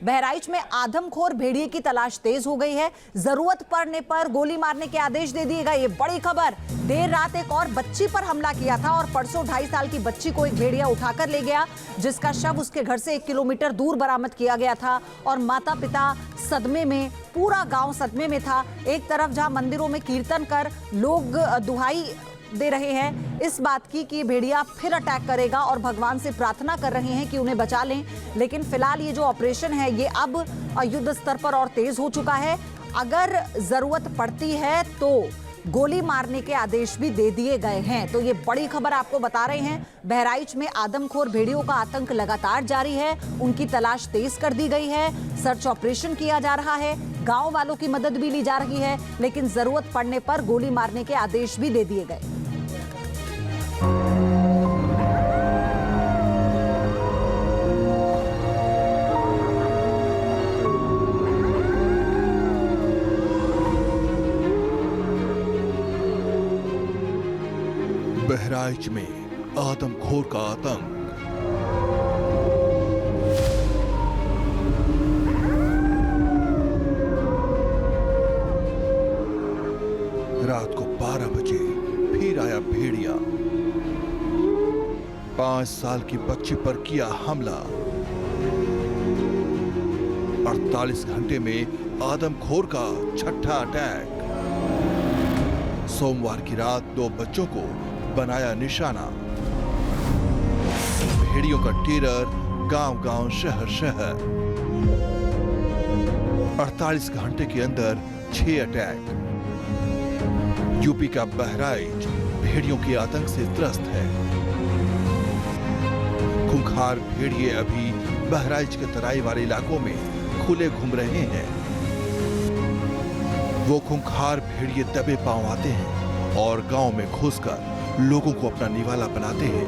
बहराइच में आदमखोर भेड़िए की तलाश तेज हो गई है। जरूरत पड़ने पर गोली मारने के आदेश दे दिए गए। ये बड़ी खबर। देर रात एक और बच्ची पर हमला किया था और परसों 2.5 साल की बच्ची को एक भेड़िया उठाकर ले गया, जिसका शव उसके घर से 1 किलोमीटर दूर बरामद किया गया था। और माता पिता सदमे में, पूरा गांव सदमे में था। एक तरफ जहां मंदिरों में कीर्तन कर लोग दुहाई दे रहे हैं इस बात की कि भेड़िया फिर अटैक करेगा, और भगवान से प्रार्थना कर रहे हैं कि उन्हें बचा लें। लेकिन फिलहाल ये जो ऑपरेशन है ये अब युद्ध स्तर पर और तेज हो चुका है। अगर जरूरत पड़ती है तो गोली मारने के आदेश भी दे दिए गए हैं। तो ये बड़ी खबर आपको बता रहे हैं। बहराइच में आदमखोर भेड़ियों का आतंक लगातार जारी है। उनकी तलाश तेज कर दी गई है। सर्च ऑपरेशन किया जा रहा है। गांव वालों की मदद भी ली जा रही है, लेकिन जरूरत पड़ने पर गोली मारने के आदेश भी दे दिए गए। बहराइच में आदमखोर का आतंक। रात को 12 बजे फिर आया भेड़िया। 5 साल की बच्ची पर किया हमला। 48 घंटे में आदमखोर का छठा अटैक। सोमवार की रात 2 बच्चों को बनाया निशाना। भेड़ियों का टेरर गांव-गांव, शहर-शहर। 48 घंटे के अंदर 6 अटैक। यूपी का बहराइच भेड़ियों के आतंक से त्रस्त है। खूंखार भेड़िए अभी बहराइच के तराई वाले इलाकों में खुले घूम रहे हैं। वो खूंखार भेड़िए दबे पांव आते हैं और गांव में घुसकर लोगों को अपना निवाला बनाते हैं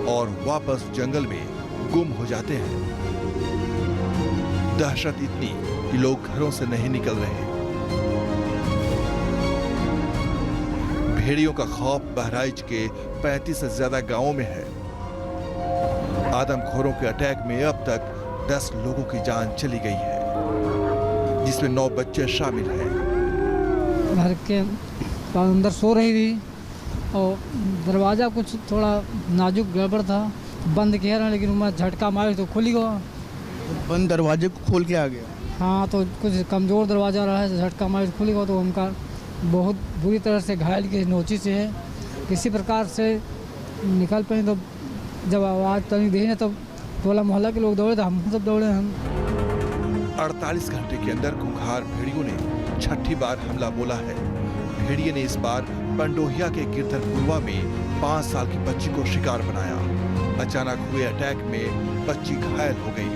और वापस जंगल में गुम हो जाते हैं। दहशत इतनी कि लोग घरों से नहीं निकल रहे। भेड़ियों का खौफ बहराइच के 35 से ज्यादा गांवों में है। आदमखोरों के अटैक में अब तक 10 लोगों की जान चली गई है, जिसमें 9 बच्चे शामिल हैं। घर के अंदर सो रही थी और दरवाज़ा कुछ थोड़ा नाजुक गड़बड़ था, बंद किया रहा, लेकिन मैं झटका मारे तो खुल गया। बंद दरवाजे को खोल के आ गया? हाँ, तो कुछ कमज़ोर दरवाज़ा रहा है, झटका मारे तो खुल गया। तो उनका बहुत बुरी तरह से घायल की नोची से है। किसी प्रकार से निकल पाए, तो जब आवाज़ तनी दी ना, तब टोला मोहल्ला के लोग दौड़े, तो हम सब दौड़े। हम 48 घंटे के अंदर खूंखार भेड़ियों ने 6ठी बार हमला बोला है। भेड़िए ने इस बार पंडोहिया के गिरधरपुरवा में 5 साल की बच्ची को शिकार बनाया। अचानक हुए अटैक में बच्ची घायल हो गई।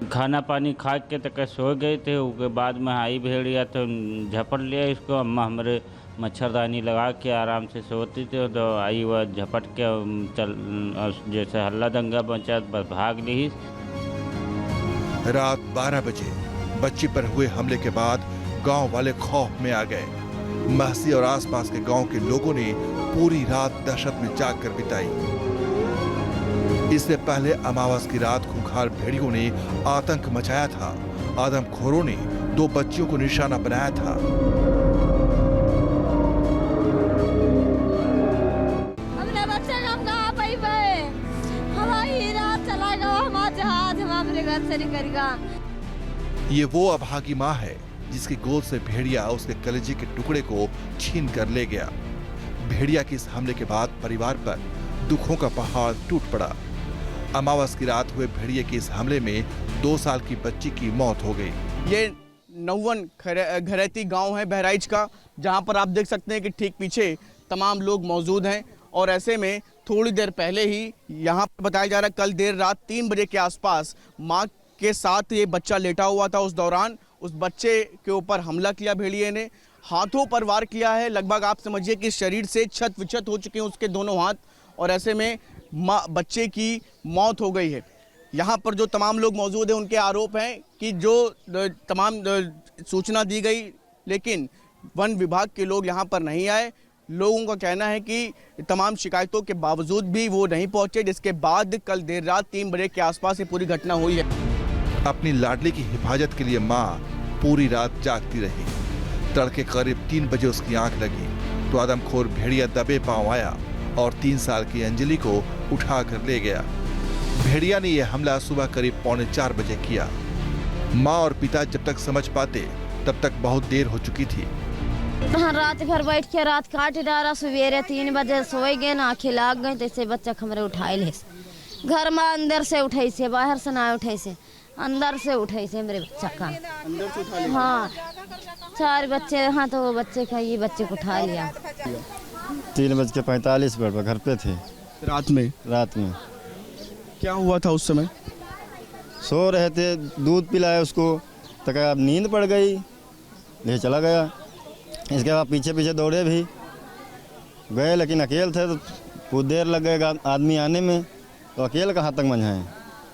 खाना पानी खा के तक सो गए थे। उसके बाद में आई भेड़िया तो झपट लिया इसको। अम्मा हमारे मच्छरदानी लगा के आराम से सोती थी, तो आई वह झपट के चल, जैसे हल्ला दंगा बचा, बस भाग ली। रात 12 बजे बच्ची पर हुए हमले के बाद गांव वाले खौफ में आ गए। महसी और आसपास के गांव के लोगों ने पूरी रात दहशत में जागकर बिताई। इससे पहले अमावस की रात खूंखार भेड़ियों ने आतंक मचाया था। आदमखोरों ने 2 बच्चियों को निशाना बनाया था। हमने बच्चे का कहाँ पाई भाई? हमारी रात चलाएगा हमारा जहाज, हमारे घर से निकलेगा। ये वो अभागी माँ है जिसकी गोद से भेड़िया उसके कलेजे के टुकड़े को छीन कर ले गया। भेड़िया के इस हमले के बाद परिवार पर दुखों का पहाड़ टूट पड़ा। अमावस की रात हुए भेड़िए के इस हमले में 2 साल की बच्ची की मौत हो गई। ये नौवन घरैती गांव है बहराइच का, जहां पर आप देख सकते हैं कि ठीक पीछे तमाम लोग मौजूद हैं। और ऐसे में थोड़ी देर पहले ही यहाँ पर बताया जा रहा है, कल देर रात 3 बजे के आसपास माँ के साथ ये बच्चा लेटा हुआ था। उस दौरान उस बच्चे के ऊपर हमला किया भेड़िए ने, हाथों पर वार किया है। लगभग आप समझिए कि शरीर से छत विछत हो चुके हैं उसके दोनों हाथ, और ऐसे में बच्चे की मौत हो गई है। यहाँ पर जो तमाम लोग मौजूद हैं उनके आरोप हैं कि जो तमाम सूचना दी गई, लेकिन वन विभाग के लोग यहाँ पर नहीं आए। लोगों का कहना है कि तमाम शिकायतों के बावजूद भी वो नहीं पहुंचे, जिसके बाद कल देर रात 3 बजे के आसपास ये पूरी घटना हुई है। अपनी लाडली की हिफाजत के लिए माँ पूरी रात जागती रही। तड़के करीब 3 बजे उसकी आंख लगी तो आदमखोर भेड़िया दबे पांव आया और 3 साल की अंजलि को उठा कर ले गया। भेड़िया ने यह हमला सुबह करीब 3:45 बजे किया। माँ और पिता जब तक समझ पाते तब तक बहुत देर हो चुकी थी। हाँ, रात भर बैठ के रात काट डाला, सवेरे 3 बजे सोए गए ना, आँखें लाग गई तो बच्चा हमरे उठाए ले। घर में अंदर से उठे से, बाहर से ना उठे से, अंदर से उठे से मेरे बच्चा का। अंदर से उठा लिया? हाँ, 4 बच्चे। हाँ, तो वो बच्चे का ये बच्चे को उठा लिया। 3:45 पर घर पे थे। रात में क्या हुआ था उस समय? सो रहे थे, दूध पिलाया उसको तो क्या अब नींद पड़ गई, ले चला गया। इसके बाद पीछे पीछे दौड़े भी गए, लेकिन अकेले थे तो कुछ देर लग गएगा आदमी आने में, तो अकेले कहाँ तक मंझाएं।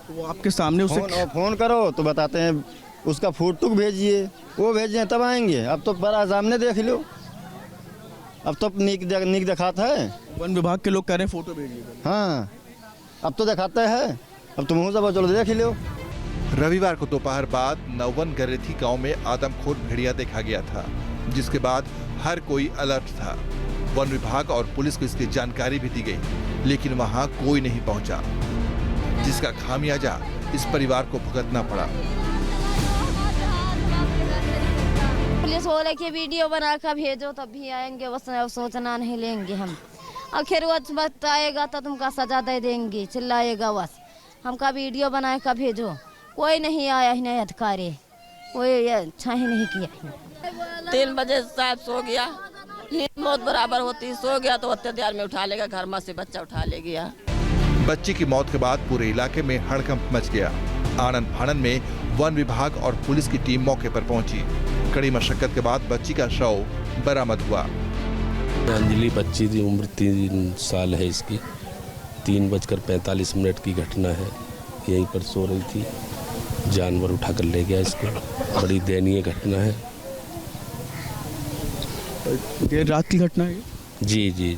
तो वो आपके सामने उसे फोन करो तो बताते हैं उसका फोटो भेजिए, वो भेजिए तब आएंगे। अब तो बड़ा सामने देख लो, अब तो नीक दिखाता है। वन विभाग के लोग कह रहे हैं फोटो भेजिए। हाँ, अब तो दिखाता है, अब तुम हो सब चलो देख लो। रविवार को दोपहर बाद नौवन गरेथी गांव में आदमखोर भेड़िया देखा गया था, जिसके बाद हर कोई अलर्ट था। वन विभाग और पुलिस को इसकी जानकारी भी दी गई, लेकिन वहां कोई नहीं पहुंचा, जिसका खामियाजा इस परिवार को भुगतना पड़ा। पुलिस बोले कि वीडियो बना कर भेजो तब भी आएंगे, बस सोचना नहीं लेंगे हम। आखिर वो बताएगा तो तुमका सजा दे देंगे, चिल्लाएगा बस। हमका वीडियो बना कर भेजो, कोई नहीं आया ही नहीं अधिकारी, कोई अच्छा ही नहीं किया। 3 बजे साहब सो गया, नींद बहुत बराबर होती, सो गया तो उतने देर में उठा लेगा, घर में से बच्चा उठा ले गया। बच्ची की मौत के बाद पूरे इलाके में हड़कंप मच गया। आनन फानन में वन विभाग और पुलिस की टीम मौके पर पहुंची। कड़ी मशक्कत के बाद बच्ची का शव बरामद हुआ। अंजलि बच्ची की उम्र 3 साल है इसकी। 3:45 की घटना है, यहीं पर सो रही थी, जानवर उठाकर ले गया इसको। बड़ी दयनीय घटना है। देर रात की घटना है? जी,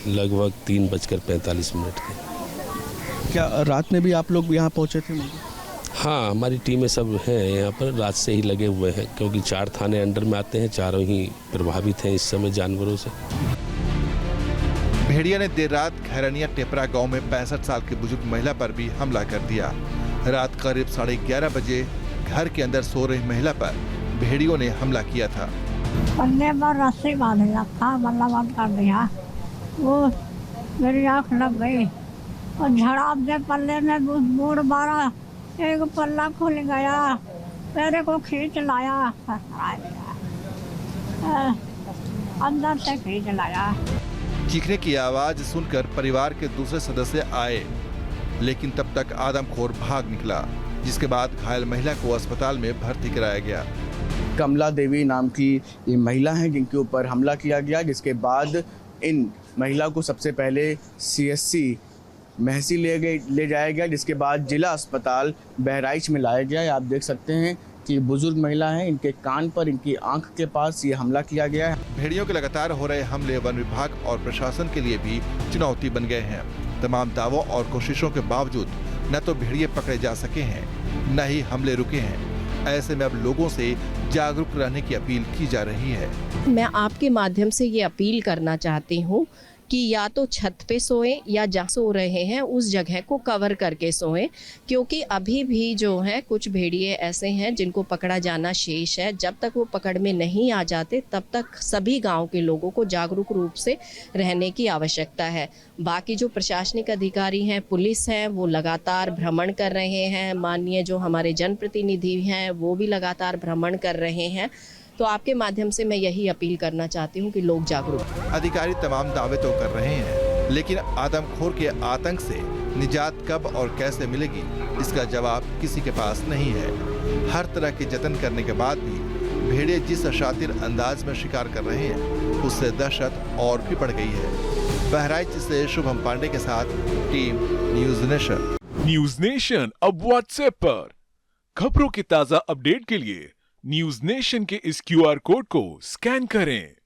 लगभग 3:45 के। क्या रात में भी आप लोग यहाँ पहुँचे थे? हाँ, हमारी टीमें सब हैं यहाँ पर, रात से ही लगे हुए हैं, क्योंकि 4 थाने अंडर में आते हैं, चारों ही प्रभावित हैं इस समय जानवरों से। भेड़िया ने देर रात खैरनिया टेपरा गांव में 65 साल की बुजुर्ग महिला पर भी हमला कर दिया। रात करीब 11:30 बजे घर के अंदर सो रही महिला पर भेड़ियों ने हमला किया था। पल्ले पर रस्सी बांधा था, बल्ला बंद कर दिया, वो मेरी आँख लग गई और झड़ाप से पल्ले में बूढ़ मारा, एक पल्ला खुल गया, मेरे को खींच लाया, अंदर से खींच लाया। चीखने की आवाज सुनकर परिवार के दूसरे सदस्य आए, लेकिन तब तक आदमखोर भाग निकला, जिसके बाद घायल महिला को अस्पताल में भर्ती कराया गया। कमला देवी नाम की ये महिला है जिनके ऊपर हमला किया गया, जिसके बाद इन महिला को सबसे पहले CSC महसी ले जाया गया, जिसके बाद जिला अस्पताल बहराइच में लाया गया। आप देख सकते हैं कि बुजुर्ग महिला है, इनके कान पर, इनकी आंख के पास ये हमला किया गया है। भेड़ियों के लगातार हो रहे हमले वन विभाग और प्रशासन के लिए भी चुनौती बन गए हैं। तमाम दावों और कोशिशों के बावजूद न तो भेड़िए पकड़े जा सके हैं, न ही हमले रुके हैं। ऐसे में अब लोगों से जागरूक रहने की अपील की जा रही है। मैं आपके माध्यम से ये अपील करना चाहती हूँ कि या तो छत पे सोएं या जहाँ सो रहे हैं उस जगह को कवर करके सोएं, क्योंकि अभी भी जो है कुछ भेड़िए ऐसे हैं जिनको पकड़ा जाना शेष है। जब तक वो पकड़ में नहीं आ जाते तब तक सभी गांव के लोगों को जागरूक रूप से रहने की आवश्यकता है। बाकी जो प्रशासनिक अधिकारी हैं, पुलिस हैं, वो लगातार भ्रमण कर रहे हैं। माननीय जो हमारे जनप्रतिनिधि हैं वो भी लगातार भ्रमण कर रहे हैं। तो आपके माध्यम से मैं यही अपील करना चाहती हूँ कि लोग जागरूक। अधिकारी तमाम दावे तो कर रहे हैं, लेकिन आदमखोर के आतंक से निजात कब और कैसे मिलेगी, इसका जवाब किसी के पास नहीं है। हर तरह के जतन करने के बाद भी भेड़िए जिस शातिर अंदाज में शिकार कर रहे हैं, उससे दहशत और भी बढ़ गई है। बहराइच से शुभम पांडे के साथ team news nation. News nation अब व्हाट्सएप पर खबरों की ताजा अपडेट के लिए न्यूज नेशन के इस QR कोड को स्कैन करें।